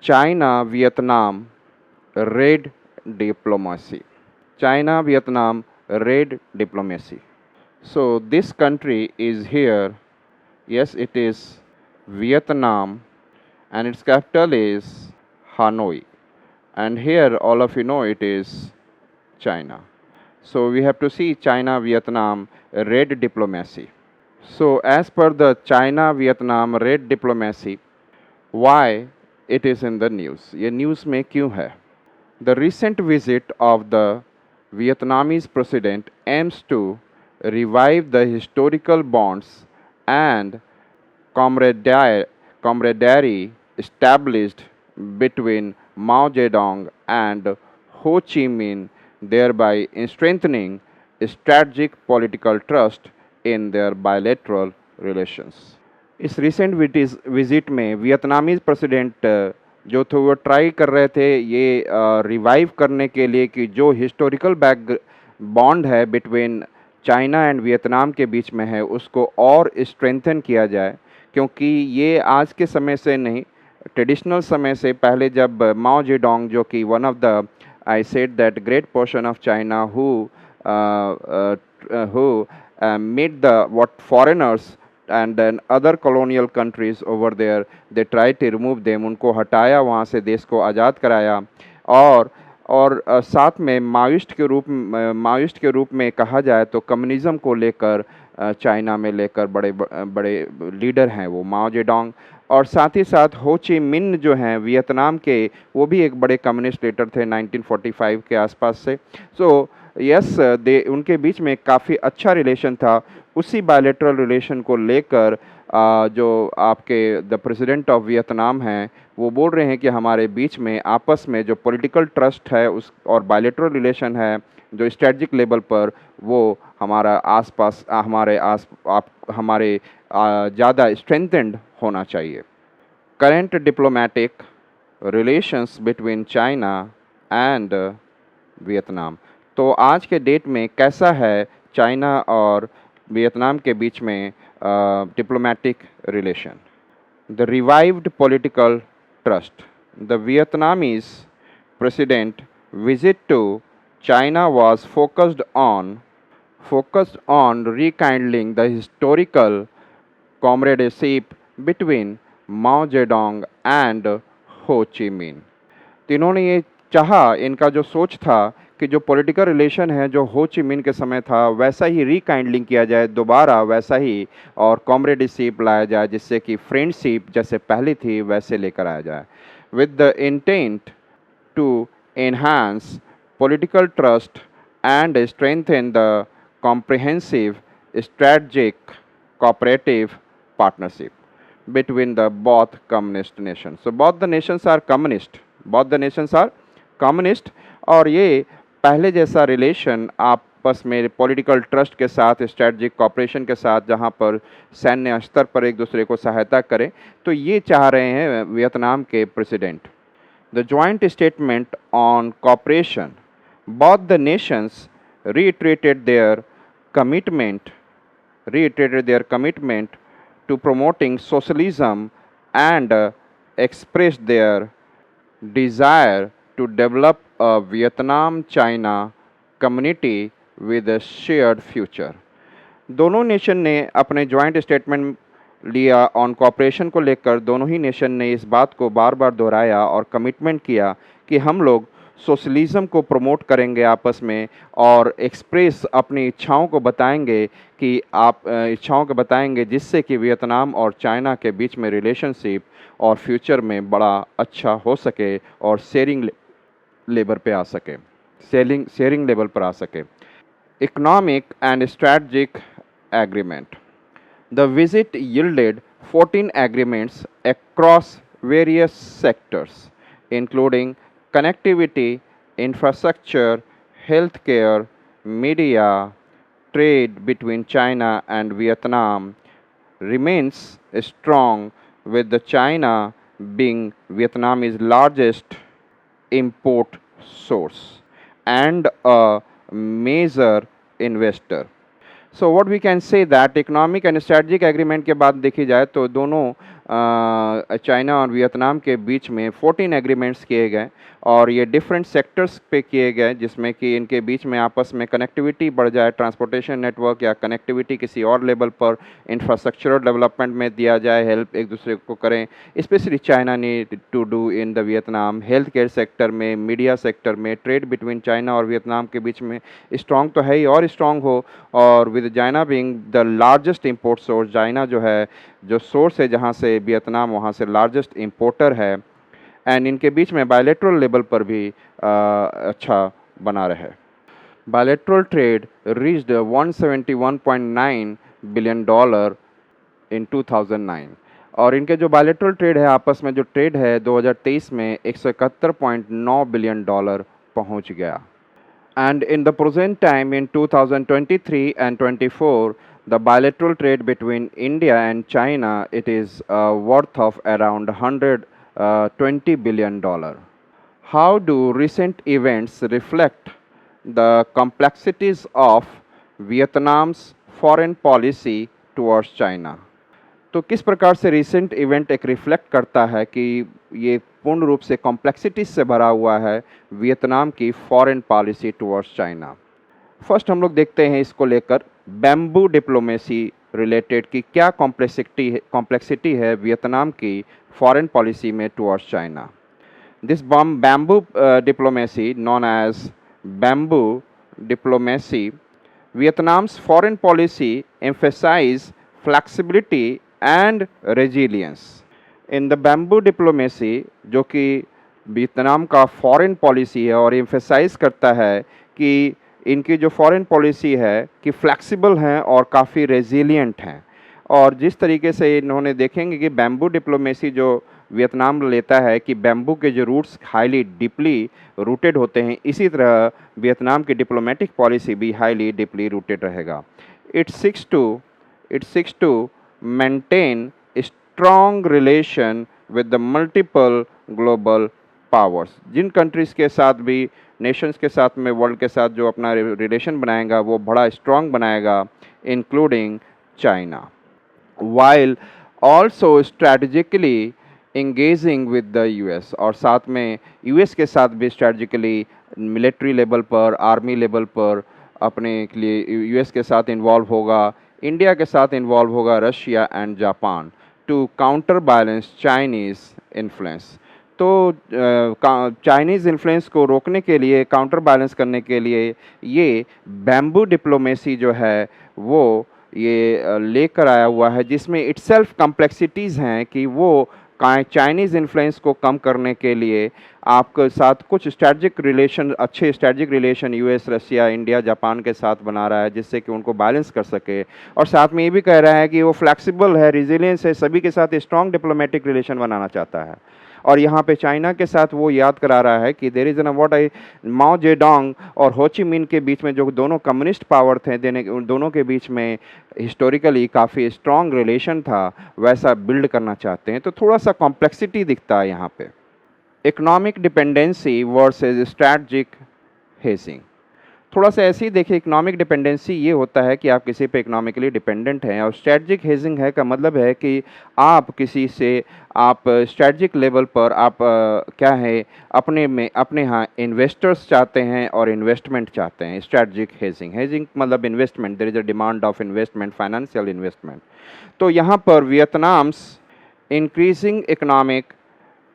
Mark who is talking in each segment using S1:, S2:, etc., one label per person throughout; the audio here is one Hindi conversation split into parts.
S1: China Vietnam Red Diplomacy. China Vietnam Red Diplomacy. So this country is here. Yes, it is Vietnam, and its capital is Hanoi. And here, all of you know, it is China. So we have to see China Vietnam red diplomacy. So, as per the China Vietnam red diplomacy, why it is in the news? ये news में क्यों है? The recent visit of the Vietnamese president aims to revive the historical bonds and camaraderie established between Mao Zedong and Ho Chi Minh, thereby strengthening strategic political trust in their bilateral relations. इस रिसेंट विजिट में वियतनामीज प्रेसिडेंट जो थे वो ट्राई कर रहे थे ये रिवाइव करने के लिए कि जो हिस्टोरिकल बैक बॉन्ड है बिटवीन चाइना एंड वियतनाम के बीच में है उसको और स्ट्रेंथन किया जाए, क्योंकि ये आज के समय से नहीं, ट्रेडिशनल समय से पहले जब माओ जेडोंग जो कि one of the I said that great portion of China who made the what foreigners and then other colonial countries over there they tried to remove them, उनको हटाया, वहाँ से देश को आज़ाद कराया और साथ में माओइस्ट के रूप में कहा जाए तो कम्युनिज़्म को लेकर चाइना में लेकर बड़े बड़े लीडर हैं वो माओ जेडोंग, और साथ ही साथ हो ची मिन जो हैं वियतनाम के वो भी एक बड़े कम्युनिस्ट लीडर थे 1945 के आसपास से. सो यस दे उनके बीच में काफ़ी अच्छा रिलेशन था. उसी बायलेटरल रिलेशन को लेकर जो आपके द प्रेसिडेंट ऑफ वियतनाम हैं वो बोल रहे हैं कि हमारे बीच में आपस में जो पॉलिटिकल ट्रस्ट है उस और बायलेटरल रिलेशन है जो स्ट्रेटजिक लेवल पर वो हमारा आसपास हमारे ज़्यादा स्ट्रेंथेंड होना चाहिए. Current diplomatic relations between China and Vietnam. तो आज के डेट में कैसा है चाइना और वियतनाम के बीच में diplomatic relation? The revived political trust. The Vietnamese president visit to China was focused on rekindling the historical comradeship between Mao Zedong and Ho Chi Minh. इन्होंने ये चाहा, इनका जो सोच था कि जो पॉलिटिकल रिलेशन है जो हो ची मिन के समय था वैसा ही रिकाइंडलिंग किया जाए, दोबारा वैसा ही, और कॉमरेडशिप लाया जाए जिससे कि फ्रेंडशिप जैसे पहले थी वैसे लेकर आया जाए, with the intent to enhance political trust and strengthen the comprehensive strategic cooperative partnership between the both communist nations. So both the nations are communist, और ये पहले जैसा रिलेशन आपस में पॉलिटिकल ट्रस्ट के साथ, स्ट्रेटजिक कॉपरेशन के साथ, जहाँ पर सैन्य स्तर पर एक दूसरे को सहायता करें, तो ये चाह रहे हैं वियतनाम के president. The joint statement on corporation. Both the nations reiterated their commitment to promoting socialism and expressed their desire to develop a Vietnam-China community with a shared future. दोनों नेशन ने अपने जॉइंट स्टेटमेंट लिया ऑन कॉपरेशन को लेकर. दोनों ही नेशन ने इस बात को बार बार दोहराया और कमिटमेंट किया कि हम लोग सोशलिज़म को प्रमोट करेंगे आपस में, और एक्सप्रेस अपनी इच्छाओं को बताएंगे जिससे कि वियतनाम और चाइना के बीच में रिलेशनशिप और फ्यूचर में बड़ा अच्छा हो सके और शेयरिंग लेवल पर आ सके. Economic and strategic agreement. The visit yielded 14 agreements across various sectors, including connectivity, infrastructure, healthcare, media. Trade between China and Vietnam remains strong, with the China being Vietnam's largest import source and a major investor. So what we can say that economic and strategic agreement के बाद देखी जाए तो दोनों चाइना और वियतनाम के बीच में 14 एग्रीमेंट्स किए गए और ये डिफरेंट सेक्टर्स पे किए गए, जिसमें कि इनके बीच में आपस में कनेक्टिविटी बढ़ जाए, ट्रांसपोर्टेशन नेटवर्क या कनेक्टिविटी किसी और लेवल पर इंफ्रास्ट्रक्चरल डेवलपमेंट में दिया जाए, हेल्प एक दूसरे को करें। Specially China need to do in the Vietnam health care sector में, मीडिया सेक्टर में, ट्रेड बिटवीन चाइना और वियतनाम के बीच में स्ट्रॉन्ग तो है ही और स्ट्रॉन्ग हो। और with China being the largest import source, China जो है जो सोर्स है जहाँ से वियतनाम वहाँ से लार्जेस्ट इम्पोर्टर है, एंड इनके बीच में बायलैटरल लेवल पर भी अच्छा बना रहे। Bilateral trade reached $171.9 billion in 2009 और इनके जो बायलैटरल ट्रेड है आपस में जो ट्रेड है 2023 में $171.9 बिलियन पहुंच गया। And in the present time in 2023 and 24, the bilateral trade between India and China, it is worth of around $120 billion. How do recent events reflect the complexities of Vietnam's foreign policy towards China? तो किस प्रकार से रिसेंट इवेंट एक रिफ्लेक्ट करता है कि ये पूर्ण रूप से कॉम्प्लेक्सिटीज से भरा हुआ है वियतनाम की foreign policy towards China. First हम लोग देखते हैं इसको लेकर बैम्बू डिप्लोमेसी रिलेटेड कि क्या कॉम्प्लेक्सिटी है वियतनाम की फॉरेन पॉलिसी में towards China. This bamboo diplomacy known as bamboo diplomacy, Vietnam's foreign policy emphasize flexibility and resilience. In the bamboo diplomacy, जो कि वियतनाम का फॉरेन पॉलिसी है और एम्फेसाइज करता है कि इनकी जो फॉरेन पॉलिसी है कि फ्लेक्सिबल हैं और काफ़ी रेजिलियंट हैं। और जिस तरीके से इन्होंने देखेंगे कि बैम्बू डिप्लोमेसी जो वियतनाम लेता है कि बैम्बू के जो रूट्स हाईली डीपली रूटेड होते हैं, इसी तरह वियतनाम की डिप्लोमेटिक पॉलिसी भी हाईली डीपली रूटेड रहेगा। It seeks to maintain a strong relation with the multiple global powers। जिन कंट्रीज के साथ भी, नेशंस के साथ में, वर्ल्ड के साथ जो अपना रिलेशन बनाएगा वो बड़ा स्ट्रॉन्ग बनाएगा, including China, while also strategically engaging with the US। और साथ में यूएस के साथ भी स्ट्रेटजिकली मिलिट्री लेवल पर, आर्मी लेवल पर अपने के लिए यूएस के साथ इन्वॉल्व होगा, इंडिया के साथ इन्वॉल्व होगा, Russia and Japan, to counter balance Chinese influence. तो चाइनीज़ इन्फ्लुएंस को रोकने के लिए, काउंटर बैलेंस करने के लिए ये बैम्बू डिप्लोमेसी जो है वो ये लेकर आया हुआ है, जिसमें इटसेल्फ कॉम्प्लेक्सिटीज़ हैं कि वो चाइनीज़ इन्फ्लुएंस को कम करने के लिए आपके साथ कुछ स्ट्रेटजिक रिलेशन, अच्छे strategic relation US, Russia, India, Japan के साथ बना रहा है, जिससे कि उनको बैलेंस कर सके। और साथ में ये भी कह रहा है कि वो फ्लेक्सिबल है, रिजिलियंस है, सभी के साथ स्ट्रॉन्ग डिप्लोमेटिक रिलेशन बनाना चाहता है। और यहाँ पे चाइना के साथ वो याद करा रहा है कि there is an what I Mao Zedong और हो ची मिन के बीच में जो दोनों कम्युनिस्ट पावर थे, उन दोनों के बीच में हिस्टोरिकली काफ़ी स्ट्रॉन्ग रिलेशन था, वैसा बिल्ड करना चाहते हैं। तो थोड़ा सा कॉम्प्लेक्सिटी दिखता है यहाँ पे। Economic dependency versus strategic hedging. थोड़ा सा ऐसे ही देखिए, इकोनॉमिक डिपेंडेंसी ये होता है कि आप किसी पे इकोनॉमिकली डिपेंडेंट हैं, और स्ट्रैटेजिक हेजिंग है का मतलब है कि आप किसी से, आप स्ट्रैटेजिक लेवल पर आप क्या है अपने यहाँ इन्वेस्टर्स चाहते हैं और इन्वेस्टमेंट चाहते हैं। स्ट्रैटेजिक हेजिंग मतलब investment, there is a demand of investment, financial investment. तो यहाँ पर Vietnam's increasing economic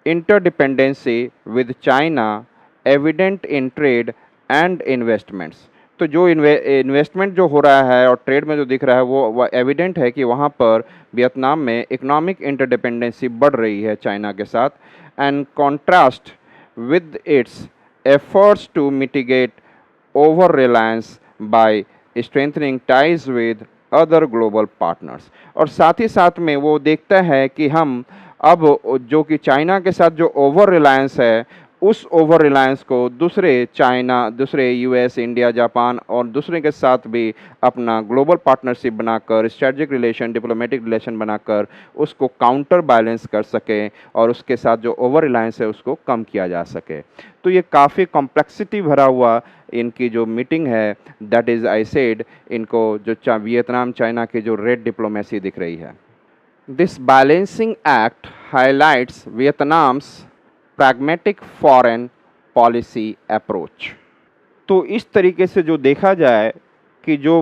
S1: interdependency with China evident in trade and investments. तो जो इन्वेस्टमेंट जो हो रहा है और ट्रेड में जो दिख रहा है वो एविडेंट है कि वहाँ पर वियतनाम में इकोनॉमिक इंटरडिपेंडेंसी बढ़ रही है चाइना के साथ, and contrast with its efforts to mitigate over reliance by strengthening ties with other global partners. और साथ ही साथ में वो देखता है कि हम अब जो कि चाइना के साथ जो ओवर रिलायंस है, उस ओवर रिलायंस को दूसरे यूएस, इंडिया, जापान और दूसरे के साथ भी अपना ग्लोबल पार्टनरशिप बनाकर, स्ट्रेटजिक रिलेशन, डिप्लोमेटिक रिलेशन बनाकर उसको काउंटर बैलेंस कर सके और उसके साथ जो ओवर रिलायंस है उसको कम किया जा सके। तो ये काफ़ी कॉम्प्लेक्सिटी भरा हुआ इनकी जो मीटिंग है, दैट इज़ आई सेड, इनको जो वियतनाम चाइना की जो रेड डिप्लोमेसी दिख रही है। This balancing act highlights Vietnam's pragmatic foreign policy approach. तो इस तरीके से जो देखा जाए कि जो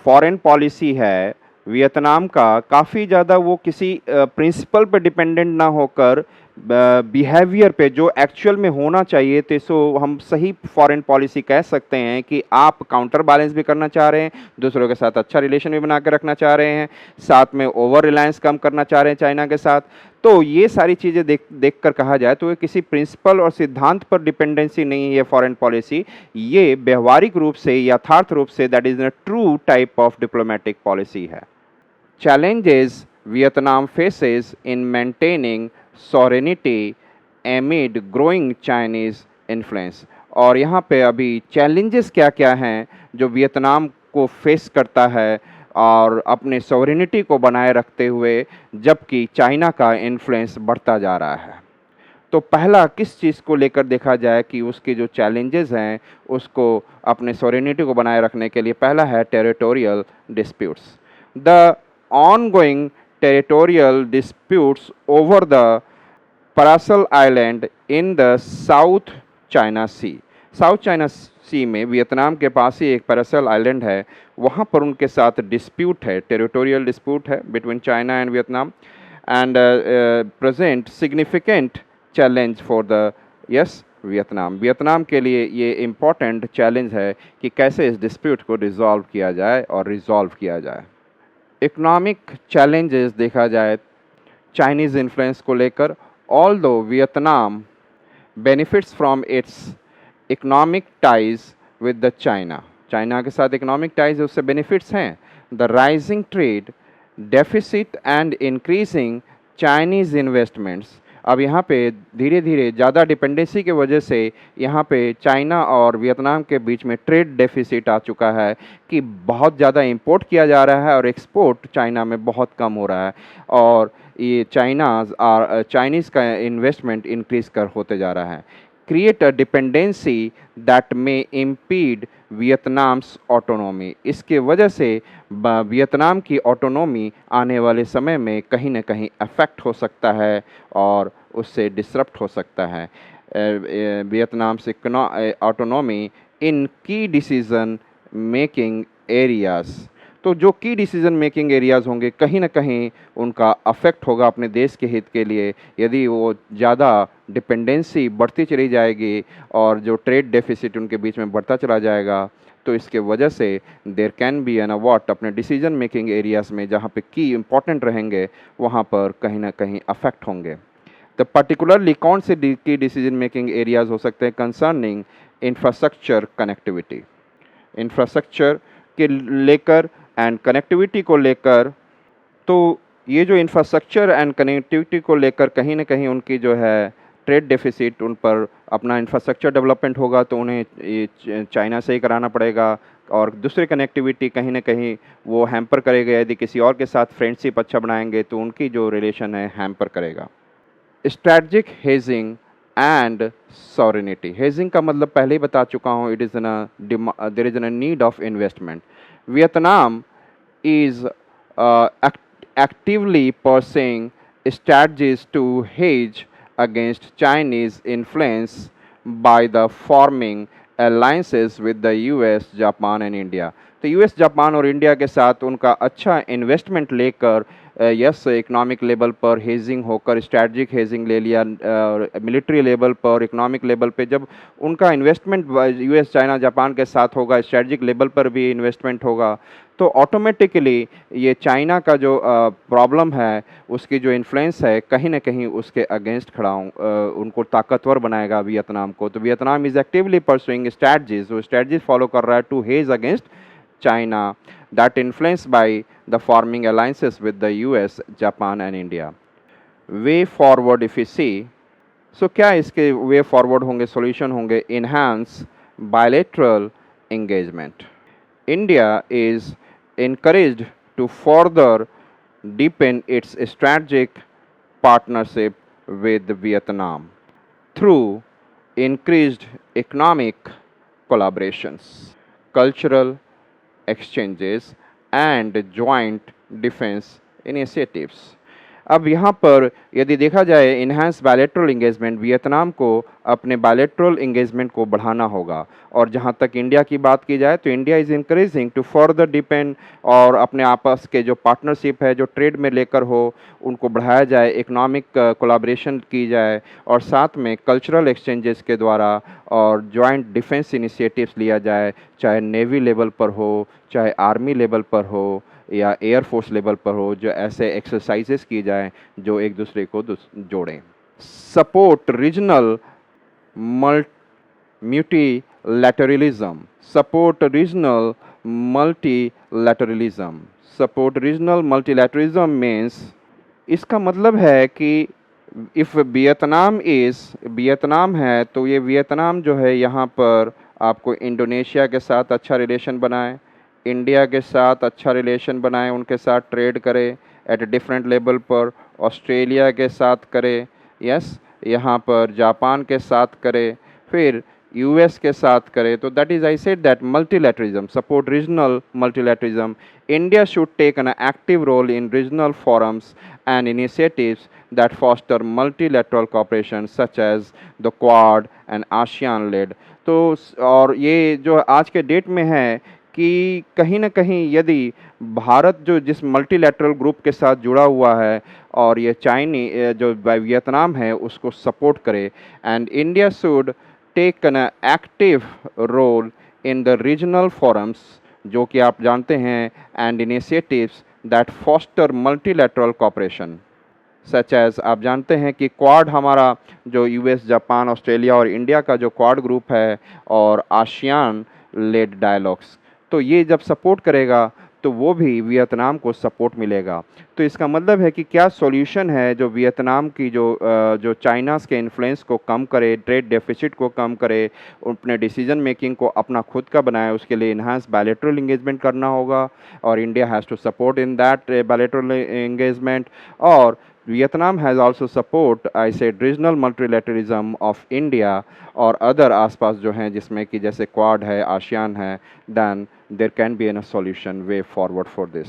S1: फॉरेन पॉलिसी है वियतनाम का काफ़ी ज़्यादा वो किसी प्रिंसिपल पे डिपेंडेंट ना होकर बिहेवियर पे जो एक्चुअल में होना चाहिए थे, सो हम सही फॉरेन पॉलिसी कह सकते हैं कि आप काउंटर बैलेंस भी करना चाह रहे हैं, दूसरों के साथ अच्छा रिलेशन भी बना के रखना चाह रहे हैं, साथ में ओवर रिलायंस कम करना चाह रहे हैं चाइना के साथ। तो ये सारी चीज़ें देख कर कहा जाए तो ये किसी प्रिंसिपल और सिद्धांत पर डिपेंडेंसी नहीं है फॉरेन पॉलिसी, ये व्यवहारिक रूप से यथार्थ रूप say that is a true type of diplomatic policy है। Challenges Vietnam faces in maintaining sovereignty amid growing Chinese influence। और यहाँ पे अभी challenges क्या क्या हैं जो वियतनाम को फेस करता है और अपने सॉवरेनिटी को बनाए रखते हुए जबकि चाइना का इन्फ्लुएंस बढ़ता जा रहा है। तो पहला किस चीज़ को लेकर देखा जाए कि उसके जो चैलेंजेस हैं उसको अपने सॉवरेनिटी को बनाए रखने के लिए, पहला है territorial disputes. The ongoing territorial disputes over the Paracel Island in the South China Sea। South China Sea में वियतनाम के पास ही एक पैरासेल आइलैंड है, वहाँ पर उनके साथ डिस्प्यूट है, टेरिटोरियल डिस्प्यूट है between China and Vietnam and present significant challenge for the yes Vietnam. Vietnam के लिए ये इम्पॉर्टेंट चैलेंज है कि कैसे इस डिस्प्यूट को रिजॉल्व किया जाए और रिजॉल्व किया जाए। इकोनॉमिक चैलेंजेस देखा जाए चाइनीज़ इन्फ्लुएंस को लेकर, although Vietnam benefits from its economic ties with the China, China के साथ इकोनॉमिक टाइज उससे बेनिफिट्स हैं। The rising trade deficit and increasing Chinese investments. अब यहाँ पे धीरे धीरे ज़्यादा डिपेंडेंसी की वजह से यहाँ पे चाइना और वियतनाम के बीच में ट्रेड डेफिसिट आ चुका है कि बहुत ज़्यादा इंपोर्ट किया जा रहा है और एक्सपोर्ट चाइना में बहुत कम हो रहा है, और ये चाइनीज़ का इन्वेस्टमेंट इंक्रीज़ कर होते जा रहा है। Create a dependency that may impede Vietnam's autonomy. इसके वजह से वियतनाम की ऑटोनॉमी आने वाले समय में कहीं ना कहीं अफेक्ट हो सकता है और उससे डिसरप्ट हो सकता है। वियतनाम्स ऑटोनॉमी इन की डिसीजन मेकिंग एरियाज़। तो जो की डिसीजन मेकिंग एरियाज़ होंगे कहीं ना कहीं उनका अफेक्ट होगा अपने देश के हित के लिए, यदि वो ज़्यादा डिपेंडेंसी बढ़ती चली जाएगी और जो ट्रेड डेफिसिट उनके बीच में बढ़ता चला जाएगा, तो इसके वजह से देयर कैन बी एन अवॉट अपने डिसीजन मेकिंग एरियाज़ में जहाँ पे की इंपॉर्टेंट रहेंगे वहाँ पर कहीं ना कहीं अफेक्ट होंगे। तो पर्टिकुलरली कौन से की डिसीजन मेकिंग एरियाज़ हो सकते हैं कंसर्निंग इंफ्रास्ट्रक्चर कनेक्टिविटी, इंफ्रास्ट्रक्चर के लेकर एंड कनेक्टिविटी को लेकर। तो ये जो इंफ्रास्ट्रक्चर एंड कनेक्टिविटी को लेकर कहीं ना कहीं उनकी जो है ट्रेड डेफिसिट, उन पर अपना इंफ्रास्ट्रक्चर डेवलपमेंट होगा तो उन्हें ये चाइना से ही कराना पड़ेगा, और दूसरी कनेक्टिविटी कहीं ना कहीं वो हैम्पर करेगा, यदि किसी और के साथ फ्रेंडशिप अच्छा बनाएंगे तो उनकी जो रिलेशन है हैम्पर करेगा। Strategic hedging and sovereignty. Hedging का मतलब पहले ही बता चुका हूँ, it is there is a need of investment. Vietnam is actively pursuing strategies to hedge against Chinese influence by the forming alliances with the US, Japan and India। तो यूएस, जापान और इंडिया के साथ उनका अच्छा इन्वेस्टमेंट लेकर यस इकोनॉमिक लेवल पर हेजिंग होकर स्ट्रैटेजिक हेजिंग ले लिया, मिलिट्री लेवल पर, इकोनॉमिक लेवल पे जब उनका इन्वेस्टमेंट यूएस, चाइना, जापान के साथ होगा, स्ट्रैटेजिक लेवल पर भी इन्वेस्टमेंट होगा, तो ऑटोमेटिकली ये चाइना का जो प्रॉब्लम है, उसकी जो इन्फ्लुएंस है कहीं ना कहीं उसके अगेंस्ट खड़ा उनको ताकतवर बनाएगा वियतनाम को। तो Vietnam is actively pursuing strategies, वो स्ट्रैटजीज फॉलो कर रहा है to hedge against China that influenced by the forming alliances with the US, Japan and India। Way forward if we see, so क्या इसके वे फॉरवर्ड होंगे, सॉल्यूशन होंगे? Enhance bilateral engagement। India is encouraged to further deepen its strategic partnership with Vietnam through increased economic collaborations, cultural exchanges and joint defense initiatives। अब यहाँ पर यदि देखा जाए इन्हांस बायलैटरल एंगेजमेंट, वियतनाम को अपने बायलैटरल एंगेजमेंट को बढ़ाना होगा। और जहाँ तक इंडिया की बात की जाए तो India is encouraging to further depend, और अपने आपस के जो पार्टनरशिप है जो ट्रेड में लेकर हो उनको बढ़ाया जाए, इकोनॉमिक कोलैबोरेशन की जाए, और साथ में कल्चरल एक्सचेंजेस के द्वारा और जॉइंट डिफेंस इनिशिएटिव्स लिया जाए, चाहे नेवी लेवल पर हो, चाहे आर्मी लेवल पर हो, या एयरफोर्स लेवल पर हो, जो ऐसे एक्सरसाइजेस की जाएं जो एक दूसरे को जोड़ें। Support regional multilateralism, support regional multilateralism, support regional multilateralism means, इसका मतलब है कि इफ़ वियतनाम है तो ये वियतनाम जो है यहाँ पर आपको इंडोनेशिया के साथ अच्छा रिलेशन बनाए, इंडिया के साथ अच्छा रिलेशन बनाए, उनके साथ ट्रेड करे एट डिफरेंट लेवल पर, ऑस्ट्रेलिया के साथ करे, यस, यहाँ पर जापान के साथ करे, फिर यूएस के साथ करे। तो that is I said that multilateralism, support regional multilateralism. India should take an active role in regional forums and initiatives that foster multilateral cooperation such as the Quad and ASEAN led। तो और ये जो आज के डेट में है कि कहीं ना कहीं यदि भारत जो जिस मल्टीलैटरल ग्रुप के साथ जुड़ा हुआ है और ये जो वियतनाम है उसको सपोर्ट करे, and India should take an active role in the regional forums, जो कि आप जानते हैं, and initiatives that foster multilateral cooperation such as, आप जानते हैं कि क्वाड हमारा जो यूएस, जापान, ऑस्ट्रेलिया और इंडिया का जो क्वाड ग्रुप है, और आसियान लेड डायलॉग्स, तो ये जब सपोर्ट करेगा तो वो भी वियतनाम को सपोर्ट मिलेगा। तो इसका मतलब है कि क्या सॉल्यूशन है जो वियतनाम की जो चाइनास के इन्फ्लुएंस को कम करे, ट्रेड डेफिसिट को कम करे, अपने डिसीजन मेकिंग को अपना खुद का बनाए, उसके लिए इन्हांस बायलैटरल एंगेजमेंट करना होगा, और India has to support in that bilateral engagement. और Vietnam has also support, I said, regional multilateralism of India और अदर आसपास जो हैं जिसमें कि जैसे क्वाड है, आसियान है, then there can be a solution way forward for this.